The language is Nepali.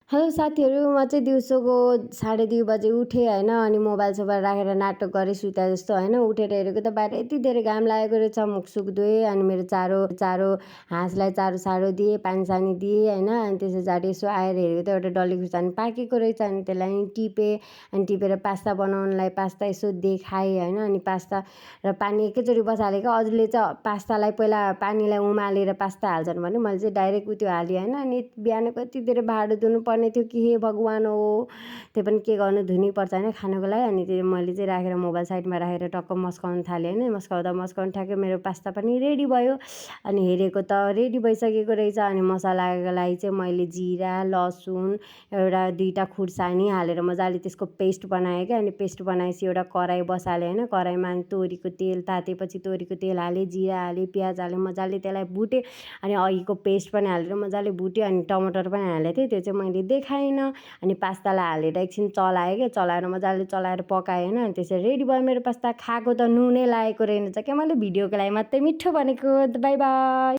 हेलो साथीहरू, म चाहिँ दिउँसोको 2:30 बजे उठेँ होइन। अनि मोबाइल राखेर नाटक गरेँ सुता जस्तो होइन। उठेर हेरेको त बाहिर यति धेरै घाम लागेको रहेछ। मुखसुख धोएँ अनि मेरो चारो चारो हाँसलाई चारो दिएँ, पानी दिएँ होइन। अनि त्यसै यसो आएर हेरेको त एउटा डल्ले खुर्सानी पाकेको रहेछ। अनि त्यसलाई टिपेँ। अनि टिपेर पास्ता बनाउनलाई पास्ता यसो देखाएँ होइन। अनि पास्ता र पानी एकैचोटि बसालेँ क्या। अरूले चाहिँ पास्तालाई पहिला पानीलाई उमालेर पास्ता हाल्छन् भने मैले चाहिँ डाइरेक्ट त्यो हालेँ होइन। अनि बिहानको यति धेरै भाँडो धुनु पर्ने थियो कि हे भगवान हो। त्यो पनि के गर्नु, धुनै पर्छ होइन खानुको लागि। अनि त्यो मैले चाहिँ राखेर मोबाइल साइडमा राखेर टक्क मस्काउन थालेँ होइन। मस्काउन ठ्याक्कै मेरो पास्ता पनि रेडी भयो। अनि हेरेको त रेडी भइसकेको रहेछ। अनि मसलाको लागि चाहिँ मैले जिरा, लसुन, एउटा 2टा खुर्सानी हालेर मजाले त्यसको पेस्ट बनाएँ क्या। अनि पेस्ट बनाएपछि एउटा कराई बसालेँ होइन। कराईमा अनि तोरीको तेल तातेपछि तोरीको तेल हालेँ, जिरा हालेँ, प्याज हालेँ, मजाले त्यसलाई भुटेँ। अनि अघिको पेस्ट पनि हालेर मजाले भुटेँ। अनि टमाटर पनि हालेको थिएँ, त्यो चाहिँ मैले देखाइनँ। अनि पास्तालाई हालेर एकछिन चलाएँ क्या। चलाएर मजाले पकाएँ होइन। अनि त्यसरी रेडी भयो मेरो पास्ता। खाएको त नुनै लागेको रहेनछ क्या। मैले भिडियोको लागि मात्रै मिठो भनेको। By by.